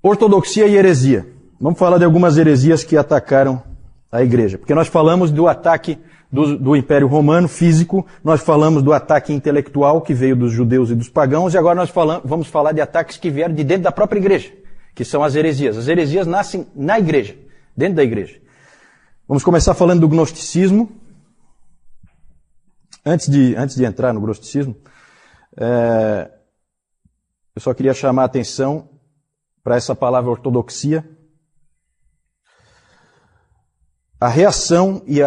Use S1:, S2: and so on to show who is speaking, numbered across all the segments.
S1: Ortodoxia e heresia. Vamos falar de algumas heresias que atacaram a igreja. Porque nós falamos do ataque do Império Romano físico, nós falamos do ataque intelectual que veio dos judeus e dos pagãos, e agora nós vamos falar de ataques que vieram de dentro da própria igreja, que são as heresias. As heresias nascem na igreja, dentro da igreja. Vamos começar falando do gnosticismo. Antes de entrar no gnosticismo, eu só queria chamar a atenção para essa palavra ortodoxia. A reação e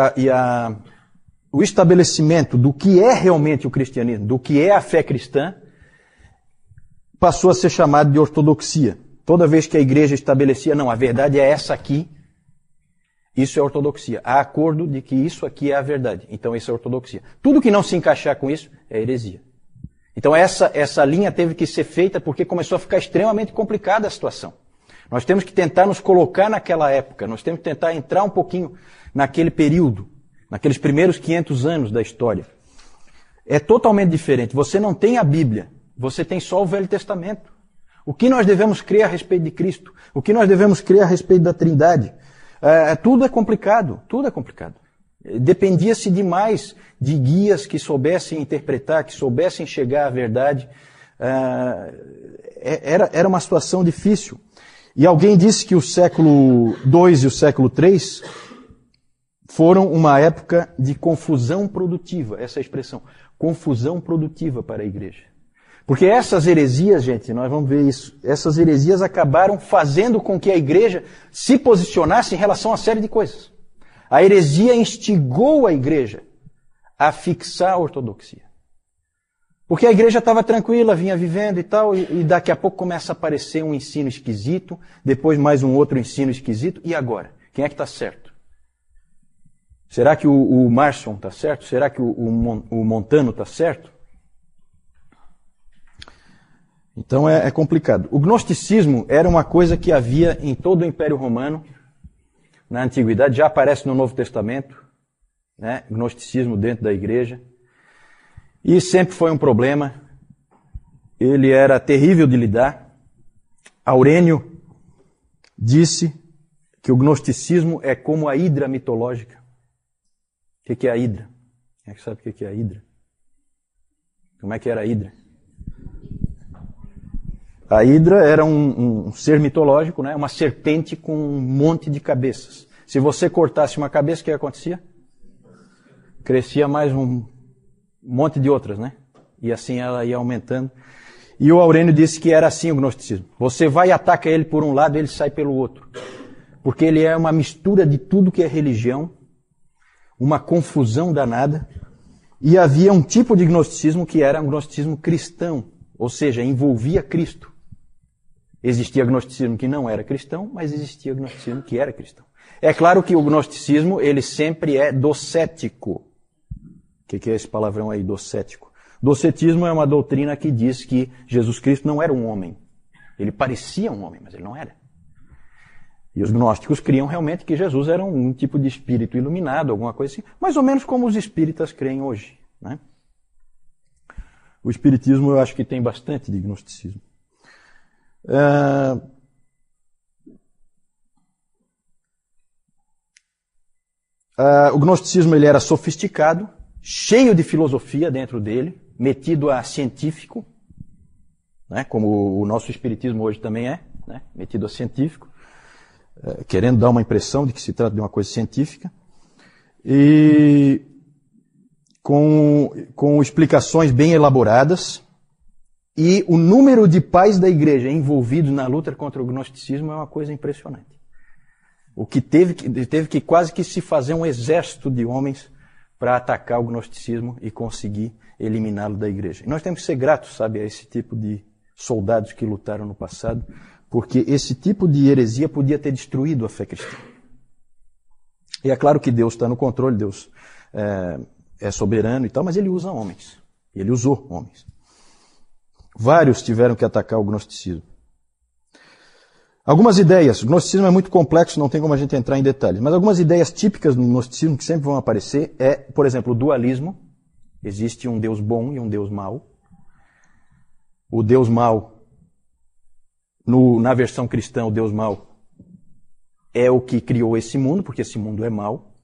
S1: o estabelecimento do que é realmente o cristianismo, do que é a fé cristã, passou a ser chamado de ortodoxia. Toda vez que a igreja estabelecia, não, a verdade é essa aqui, isso é ortodoxia. Há acordo de que isso aqui é a verdade. Então isso é ortodoxia. Tudo que não se encaixar com isso é heresia. Então essa linha teve que ser feita porque começou a ficar extremamente complicada a situação. Nós temos que tentar nos colocar naquela época, nós temos que tentar entrar um pouquinho naquele período, naqueles primeiros 500 anos da história. É totalmente diferente. Você não tem a Bíblia, você tem só o Velho Testamento. O que nós devemos crer a respeito de Cristo? O que nós devemos crer a respeito da Trindade? Tudo é complicado, tudo é complicado. Dependia-se demais de guias que soubessem interpretar, que soubessem chegar à verdade. Era uma situação difícil. E alguém disse que o século II e o século III foram uma época de confusão produtiva, essa expressão, confusão produtiva para a igreja. Porque essas heresias, gente, nós vamos ver isso, essas heresias acabaram fazendo com que a igreja se posicionasse em relação a uma série de coisas. A heresia instigou a igreja a fixar a ortodoxia. Porque a igreja estava tranquila, vinha vivendo e tal, e daqui a pouco começa a aparecer um ensino esquisito, depois mais um outro ensino esquisito, e agora? Quem é que está certo? Será que o Marson está certo? Será que o Montano está certo? Então é complicado. O gnosticismo era uma coisa que havia em todo o Império Romano, na Antiguidade, já aparece no Novo Testamento, né? Gnosticismo dentro da igreja. E sempre foi um problema. Ele era terrível de lidar. Aurênio disse que o gnosticismo é como a hidra mitológica. O que é a hidra? Quem é que sabe o que é a hidra? Como é que era a hidra? A hidra era um ser mitológico, né? Uma serpente com um monte de cabeças. Se você cortasse uma cabeça, o que acontecia? Crescia mais um monte de outras, né? E assim ela ia aumentando. E o Aurênio disse que era assim o gnosticismo. Você vai e ataca ele por um lado, ele sai pelo outro. Porque ele é uma mistura de tudo que é religião, uma confusão danada. E havia um tipo de gnosticismo que era um gnosticismo cristão, ou seja, envolvia Cristo. Existia gnosticismo que não era cristão, mas existia gnosticismo que era cristão. É claro que o gnosticismo, ele sempre é docético. O que é esse palavrão aí, docético? Docetismo é uma doutrina que diz que Jesus Cristo não era um homem. Ele parecia um homem, mas ele não era. E os gnósticos criam realmente que Jesus era um tipo de espírito iluminado, alguma coisa assim, mais ou menos como os espíritas creem hoje, né? O espiritismo eu acho que tem bastante de gnosticismo. O gnosticismo ele era sofisticado, cheio de filosofia dentro dele, metido a científico, né, como o nosso espiritismo hoje também é, né, metido a científico, querendo dar uma impressão de que se trata de uma coisa científica, e com explicações bem elaboradas, e o número de pais da igreja envolvidos na luta contra o gnosticismo é uma coisa impressionante. O que teve que quase que se fazer um exército de homens para atacar o gnosticismo e conseguir eliminá-lo da igreja. E nós temos que ser gratos, sabe, a esse tipo de soldados que lutaram no passado, porque esse tipo de heresia podia ter destruído a fé cristã. E é claro que Deus está no controle, Deus é soberano e tal, mas ele usa homens. Ele usou homens. Vários tiveram que atacar o gnosticismo. Algumas ideias, o gnosticismo é muito complexo, não tem como a gente entrar em detalhes, mas algumas ideias típicas do gnosticismo que sempre vão aparecer é, por exemplo, o dualismo. Existe um Deus bom e um Deus mau. O Deus mau na versão cristã, o Deus mau é o que criou esse mundo, porque esse mundo é mau.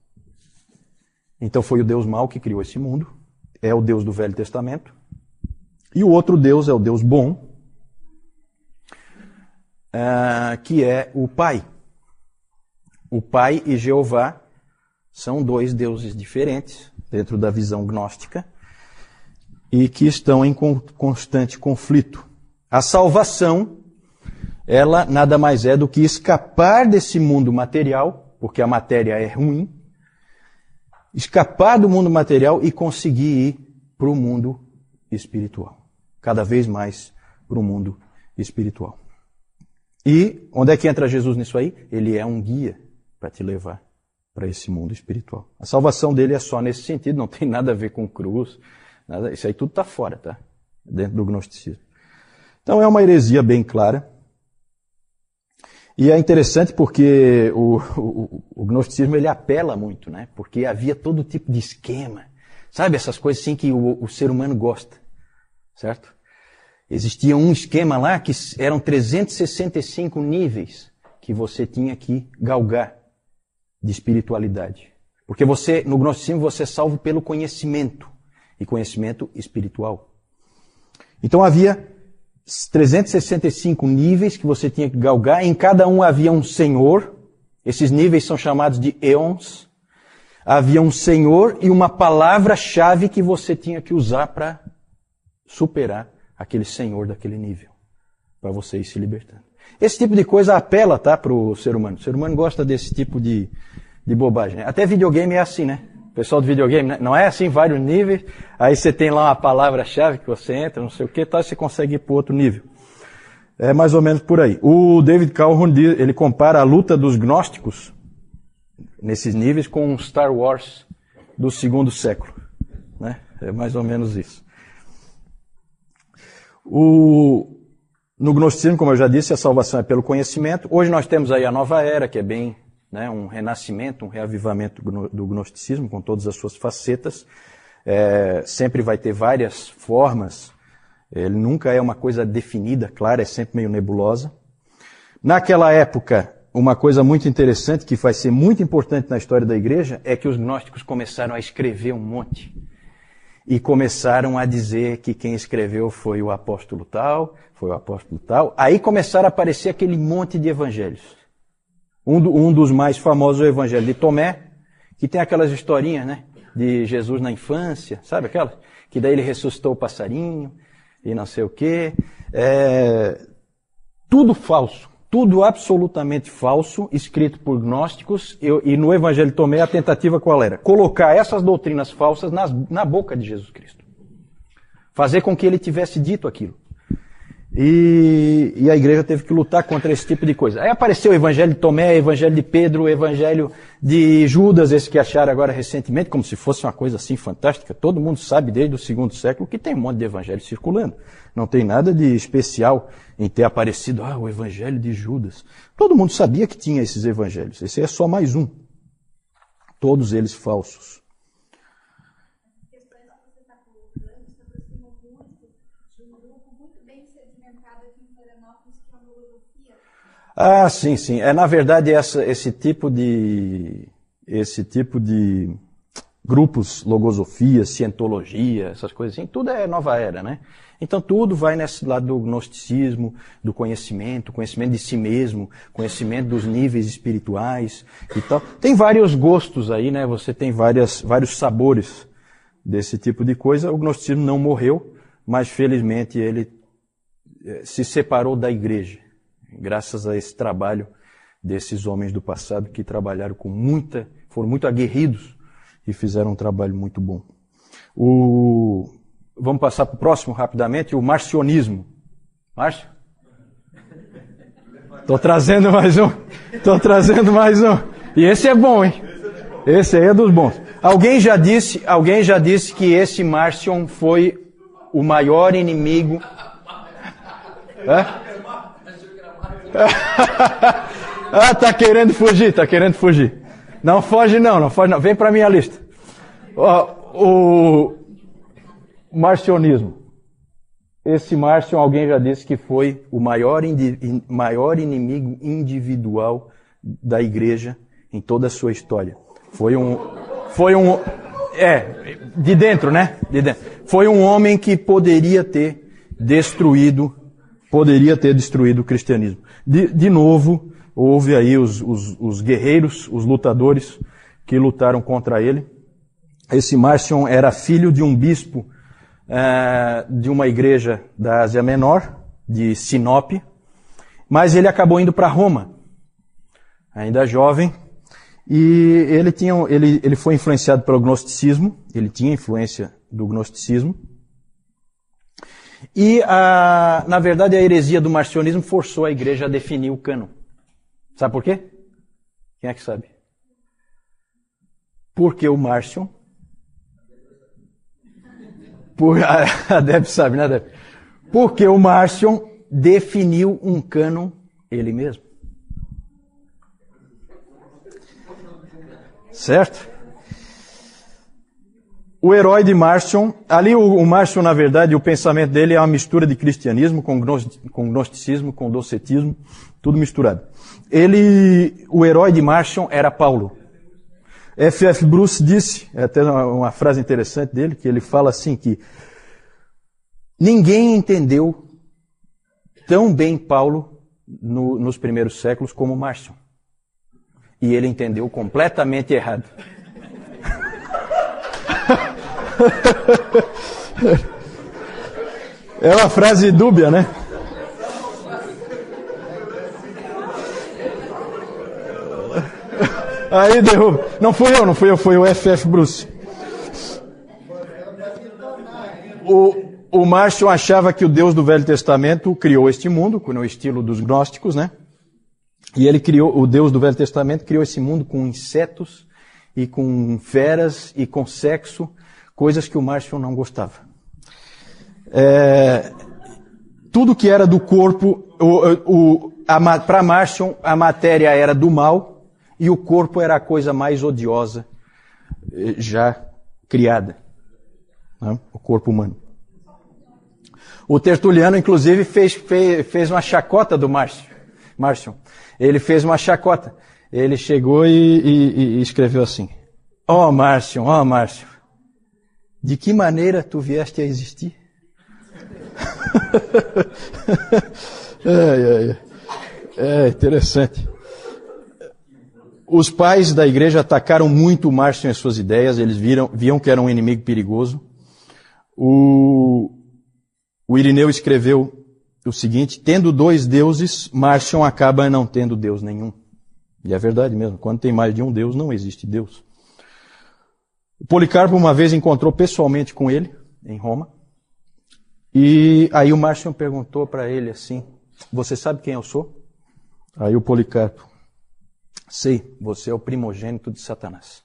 S1: Então foi o Deus mau que criou esse mundo. É o Deus do Velho Testamento. E o outro Deus é o Deus bom, que é o Pai. O Pai e Jeová são dois deuses diferentes dentro da visão gnóstica e que estão em constante conflito. A salvação, ela nada mais é do que escapar desse mundo material, porque a matéria é ruim, escapar do mundo material e conseguir ir para o mundo espiritual. Cada vez mais para o mundo espiritual. E onde é que entra Jesus nisso aí? Ele é um guia para te levar para esse mundo espiritual. A salvação dele é só nesse sentido, não tem nada a ver com cruz, nada, isso aí tudo está fora, tá? Dentro do gnosticismo. Então é uma heresia bem clara. E é interessante porque o gnosticismo ele apela muito, né? Porque havia todo tipo de esquema. Sabe essas coisas assim que o ser humano gosta, certo? Existia um esquema lá que eram 365 níveis que você tinha que galgar de espiritualidade. Porque no gnosticismo, você é salvo pelo conhecimento. E conhecimento espiritual. Então havia 365 níveis que você tinha que galgar. Em cada um havia um senhor. Esses níveis são chamados de eons. Havia um senhor e uma palavra-chave que você tinha que usar para superar aquele senhor daquele nível. Para você ir se libertando. Esse tipo de coisa apela, tá, para o ser humano. O ser humano gosta desse tipo de bobagem. Até videogame é assim, né? O pessoal do videogame, né? Não é assim, vários níveis. Aí você tem lá uma palavra-chave que você entra, não sei o que, tal, você consegue ir para outro nível. É mais ou menos por aí. O David Calhoun, ele compara a luta dos gnósticos nesses níveis com Star Wars do 2º século. Né? É mais ou menos isso. No gnosticismo, como eu já disse, a salvação é pelo conhecimento. Hoje nós temos aí a nova era, que é bem, né, um renascimento, um reavivamento do gnosticismo, com todas as suas facetas. Sempre vai ter várias formas. Ele nunca é uma coisa definida, clara, é sempre meio nebulosa. Naquela época, uma coisa muito interessante, que vai ser muito importante na história da igreja, é que os gnósticos começaram a escrever um monte. E começaram a dizer que quem escreveu foi o apóstolo tal, foi o apóstolo tal. Aí começaram a aparecer aquele monte de evangelhos. Um dos mais famosos é o Evangelho de Tomé, que tem aquelas historinhas, né, de Jesus na infância, sabe aquelas? Que daí ele ressuscitou o passarinho e não sei o quê. Tudo falso, tudo absolutamente falso, escrito por gnósticos. E no Evangelho de Tomé a tentativa qual era? Colocar essas doutrinas falsas na boca de Jesus Cristo. Fazer com que ele tivesse dito aquilo. E a igreja teve que lutar contra esse tipo de coisa. Aí apareceu o Evangelho de Tomé, o Evangelho de Pedro, o Evangelho de Judas, esse que acharam agora recentemente, como se fosse uma coisa assim fantástica. Todo mundo sabe desde o 2º século que tem um monte de evangelho circulando. Não tem nada de especial em ter aparecido, o Evangelho de Judas. Todo mundo sabia que tinha esses evangelhos. Esse é só mais um. Todos eles falsos. Ah, sim, sim. Na verdade, esse tipo de grupos, logosofia, cientologia, essas coisas assim, tudo é nova era, né? Então tudo vai nesse lado do gnosticismo, do conhecimento de si mesmo, conhecimento dos níveis espirituais e tal. Tem vários gostos aí, né? Você tem vários sabores desse tipo de coisa. O gnosticismo não morreu, mas felizmente ele se separou da igreja. Graças a esse trabalho desses homens do passado que trabalharam foram muito aguerridos e fizeram um trabalho muito bom. Vamos passar para o próximo rapidamente, o marcionismo. Márcio? Estou trazendo mais um. E esse é bom, hein? Esse aí é dos bons. Alguém já disse que esse Marcion foi o maior inimigo... tá querendo fugir. Não foge não. Vem para minha lista. O marcionismo. Esse Márcio, alguém já disse que foi o maior inimigo individual da igreja em toda a sua história. De dentro, né? De dentro. Foi um homem que poderia ter destruído o cristianismo. De novo, houve aí os guerreiros, os lutadores que lutaram contra ele. Esse Márcio era filho de um bispo de uma igreja da Ásia Menor, de Sinop, mas ele acabou indo para Roma, ainda jovem, e ele foi influenciado pelo gnosticismo, ele tinha influência do gnosticismo, e na verdade a heresia do marcionismo forçou a igreja a definir o cânon. Sabe por quê? Quem é que sabe? Porque o Márcio... A Deb sabe, né, Deb? Porque o Márcio definiu um cânon ele mesmo. Certo? O herói de Márcio, ali o Márcio, na verdade, o pensamento dele é uma mistura de cristianismo com gnosticismo, com docetismo, tudo misturado. O herói de Márcio era Paulo. F.F. Bruce disse, é até uma frase interessante dele, que ele fala assim que ninguém entendeu tão bem Paulo nos primeiros séculos como Márcio. E ele entendeu completamente errado. É uma frase dúbia, né? Aí derruba. Não fui eu, foi o F.F. Bruce. O Márcio achava que o Deus do Velho Testamento criou este mundo, no estilo dos gnósticos, né? E o Deus do Velho Testamento criou esse mundo com insetos e com feras e com sexo, coisas que o Márcio não gostava. Tudo que era do corpo, para Márcio, a matéria era do mal, e o corpo era a coisa mais odiosa já criada, né? O corpo humano. O Tertuliano, inclusive, fez uma chacota do Márcio. Ele fez uma chacota. Ele chegou e escreveu assim: Ó Márcio, de que maneira tu vieste a existir? É interessante. Os pais da igreja atacaram muito o Márcio em suas ideias, eles viam que era um inimigo perigoso. O Irineu escreveu o seguinte: tendo dois deuses, Márcio acaba não tendo Deus nenhum. E é verdade mesmo, quando tem mais de um Deus, não existe Deus. O Policarpo uma vez encontrou pessoalmente com ele, em Roma, e aí o Márcio perguntou para ele assim: você sabe quem eu sou? Aí o Policarpo: sei, você é o primogênito de Satanás.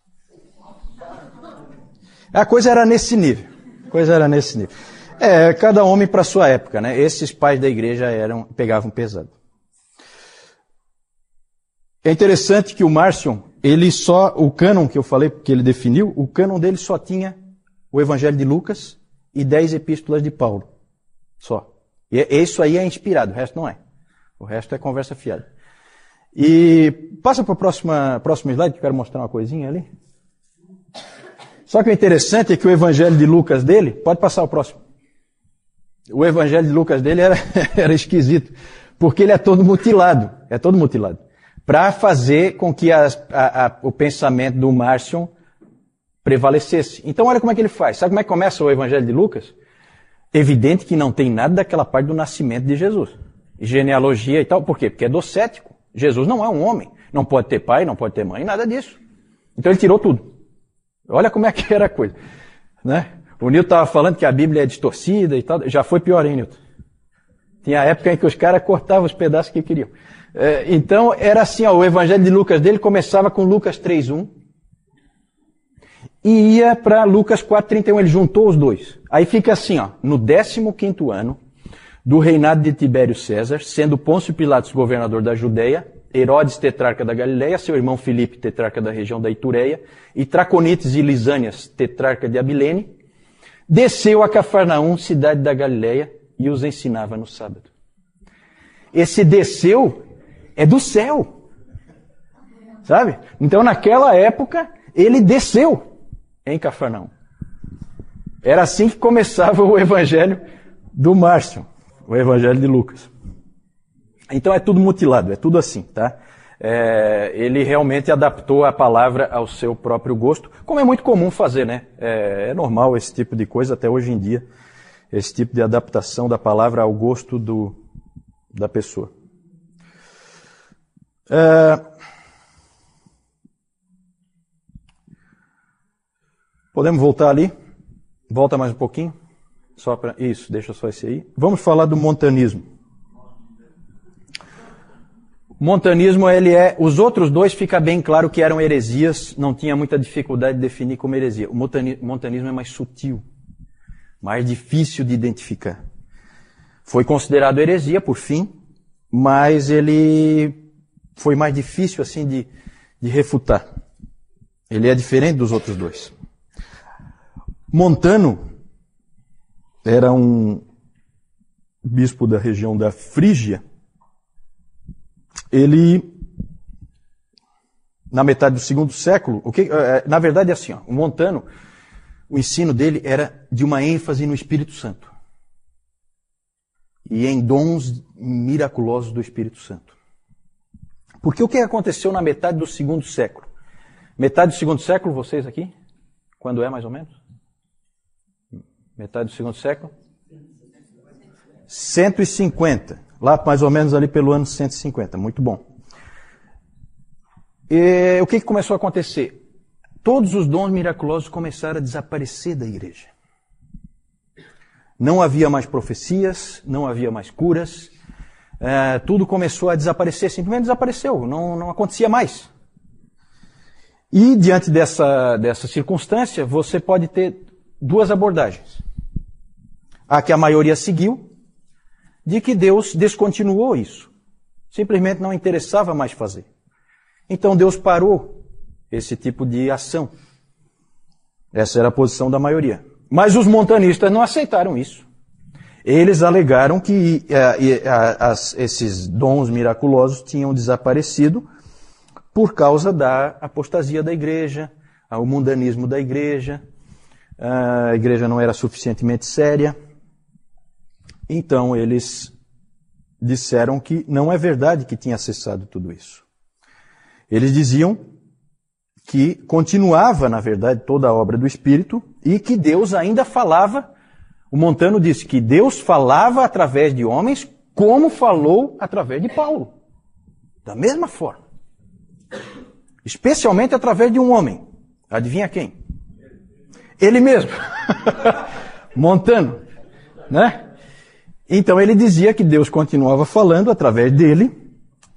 S1: A coisa era nesse nível. Cada homem para sua época, né? Esses pais da igreja pegavam pesado. É interessante que o Márcio, o cânon que eu falei, que ele definiu, o cânon dele só tinha o Evangelho de Lucas e 10 epístolas de Paulo. Só. E isso aí é inspirado, o resto não é. O resto é conversa fiada. E passa para o próximo slide, que eu quero mostrar uma coisinha ali. Só que o interessante é que o Evangelho de Lucas dele, pode passar o próximo. O Evangelho de Lucas dele era esquisito, porque ele é todo mutilado. Para fazer com que o pensamento do Márcio prevalecesse. Então olha como é que ele faz. Sabe como é que começa o Evangelho de Lucas? Evidente que não tem nada daquela parte do nascimento de Jesus. Genealogia e tal. Por quê? Porque é docético. Jesus não é um homem. Não pode ter pai, não pode ter mãe, nada disso. Então ele tirou tudo. Olha como é que era a coisa. Né? O Nilton estava falando que a Bíblia é distorcida e tal. Já foi pior, hein, Nilton? Tinha época em que os caras cortavam os pedaços que queriam. Então era assim, o Evangelho de Lucas dele começava com Lucas 3:1 e ia para Lucas 4:31. Ele juntou os dois. Aí fica assim, no 15º ano do reinado de Tibério César, sendo Pôncio Pilatos governador da Judeia, Herodes tetrarca da Galileia, seu irmão Filipe tetrarca da região da Itureia, e Traconites e Lisânias tetrarca de Abilene, desceu a Cafarnaum, cidade da Galileia, e os ensinava no sábado. Esse desceu é do céu. Sabe? Então naquela época ele desceu em Cafarnaum. Era assim que começava o evangelho do Márcio, o evangelho de Lucas. Então é tudo mutilado, é tudo assim, tá? Ele realmente adaptou a palavra ao seu próprio gosto, como é muito comum fazer, né? É normal esse tipo de coisa até hoje em dia, esse tipo de adaptação da palavra ao gosto da pessoa. Podemos voltar ali? Volta mais um pouquinho? Isso, deixa só esse aí. Vamos falar do montanismo. O montanismo, os outros dois fica bem claro que eram heresias, não tinha muita dificuldade de definir como heresia. O montanismo é mais sutil, mais difícil de identificar. Foi considerado heresia, por fim, mas ele foi mais difícil assim de refutar. Ele é diferente dos outros dois. Montano era um bispo da região da Frígia. Ele, na metade do segundo século, na verdade é assim, ó, o Montano, o ensino dele era de uma ênfase no Espírito Santo. E em dons miraculosos do Espírito Santo. Porque o que aconteceu na metade do segundo século? Metade do segundo século, vocês aqui? Quando é mais ou menos? Metade do segundo século? 150. Lá mais ou menos ali pelo ano 150. Muito bom. E o que começou a acontecer? Todos os dons miraculosos começaram a desaparecer da igreja. Não havia mais profecias, não havia mais curas. Tudo começou a desaparecer, simplesmente desapareceu, não acontecia mais. E diante dessa circunstância, você pode ter duas abordagens. A que a maioria seguiu, de que Deus descontinuou isso. Simplesmente não interessava mais fazer. Então Deus parou esse tipo de ação. Essa era a posição da maioria. Mas os montanistas não aceitaram isso. Eles alegaram que esses dons miraculosos tinham desaparecido por causa da apostasia da igreja, o mundanismo da igreja. A igreja não era suficientemente séria. Então eles disseram que não é verdade que tinha cessado tudo isso. Eles diziam que continuava, na verdade, toda a obra do Espírito e que Deus ainda falava. O Montano disse que Deus falava através de homens como falou através de Paulo. Da mesma forma. Especialmente através de um homem. Adivinha quem? Ele mesmo. Montano. Né? Então ele dizia que Deus continuava falando através dele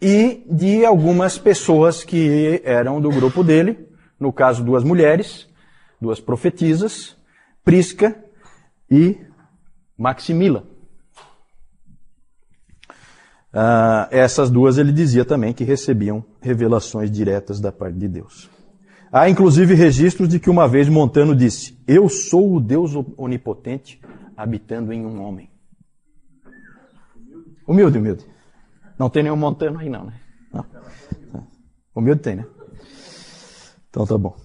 S1: e de algumas pessoas que eram do grupo dele, no caso duas mulheres, duas profetisas, Prisca e Maximila. Essas duas ele dizia também que recebiam revelações diretas da parte de Deus. Há inclusive registros de que uma vez Montano disse: "Eu sou o Deus onipotente habitando em um homem." Humilde. Não tem nenhum Montano aí não, né? Não. Humilde tem, né? Então tá bom.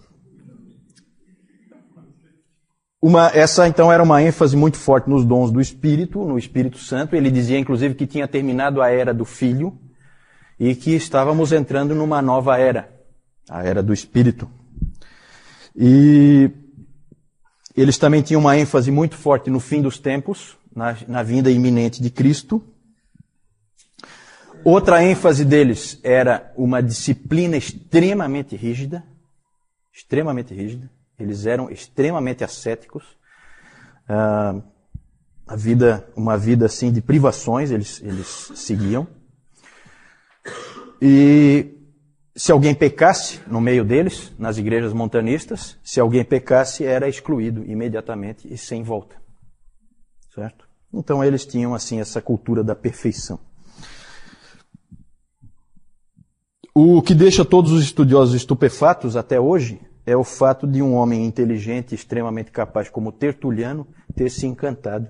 S1: Essa então era uma ênfase muito forte nos dons do Espírito, no Espírito Santo. Ele dizia inclusive que tinha terminado a era do Filho e que estávamos entrando numa nova era, a era do Espírito. E eles também tinham uma ênfase muito forte no fim dos tempos, na vinda iminente de Cristo. Outra ênfase deles era uma disciplina extremamente rígida. Eles eram extremamente ascéticos. Uma vida assim de privações eles seguiam. E se alguém pecasse no meio deles, nas igrejas montanistas, se alguém pecasse era excluído imediatamente e sem volta. Certo? Então eles tinham assim essa cultura da perfeição. O que deixa todos os estudiosos estupefatos até hoje é o fato de um homem inteligente, extremamente capaz como Tertuliano, ter se encantado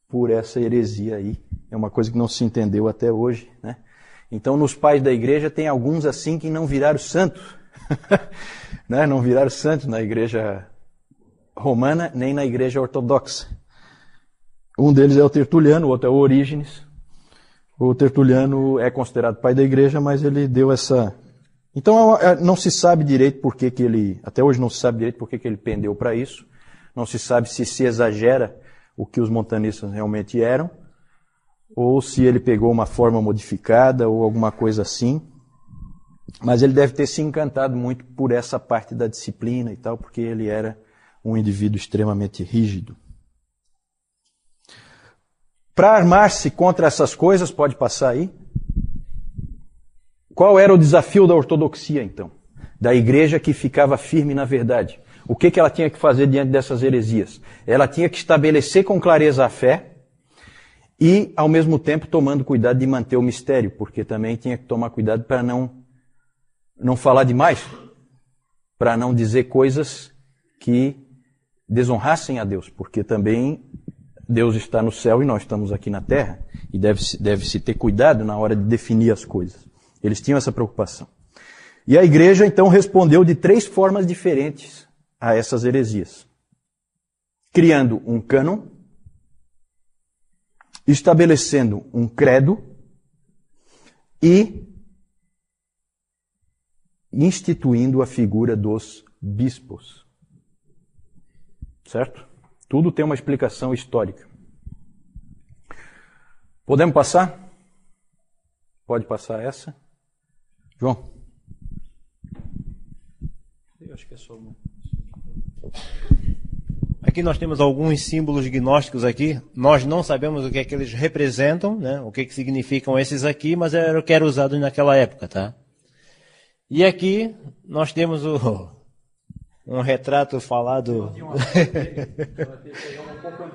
S1: por essa heresia aí. É uma coisa que não se entendeu até hoje, né? Então, nos pais da igreja tem alguns assim que não viraram santos. Né? Não viraram santos na igreja romana, nem na igreja ortodoxa. Um deles é o Tertuliano, o outro é o Orígenes. O Tertuliano é considerado pai da igreja, mas ele deu essa... Então, não se sabe direito por que ele... Até hoje não se sabe direito por que ele pendeu para isso. Não se sabe se exagera o que os montanistas realmente eram, ou se ele pegou uma forma modificada, ou alguma coisa assim. Mas ele deve ter se encantado muito por essa parte da disciplina e tal, porque ele era um indivíduo extremamente rígido. Para armar-se contra essas coisas, pode passar aí. Qual era o desafio da ortodoxia, então? Da igreja que ficava firme na verdade. O que ela tinha que fazer diante dessas heresias? Ela tinha que estabelecer com clareza a fé e, ao mesmo tempo, tomando cuidado de manter o mistério, porque também tinha que tomar cuidado para não falar demais, para não dizer coisas que desonrassem a Deus, porque também Deus está no céu e nós estamos aqui na terra, e deve-se ter cuidado na hora de definir as coisas. Eles tinham essa preocupação. E a igreja, então, respondeu de 3 formas diferentes a essas heresias. Criando um cânon, estabelecendo um credo e instituindo a figura dos bispos. Certo? Tudo tem uma explicação histórica. Podemos passar? Pode passar essa? João?
S2: Eu acho que é só uma. Aqui nós temos alguns símbolos gnósticos aqui. Nós não sabemos o que é que eles representam, né? O que é que significam esses aqui, mas era o que era usado naquela época, tá? E aqui nós temos um retrato falado...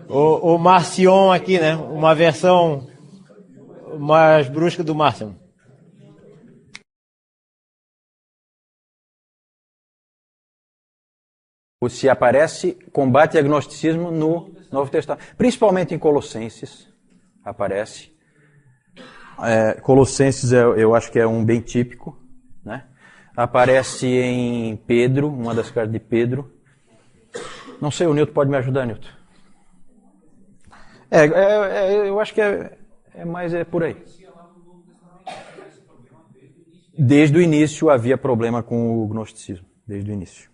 S2: o Marcion aqui, né? Uma versão mais brusca do Marcion.
S1: Se aparece combate ao agnosticismo no Novo Testamento. Principalmente em Colossenses aparece. Colossenses eu acho que é um bem típico, né? Aparece em Pedro, uma das cartas de Pedro. Não sei, o Nilton pode me ajudar, Nilton? Eu acho que mais por aí. Desde o início havia problema com o gnosticismo, desde o início.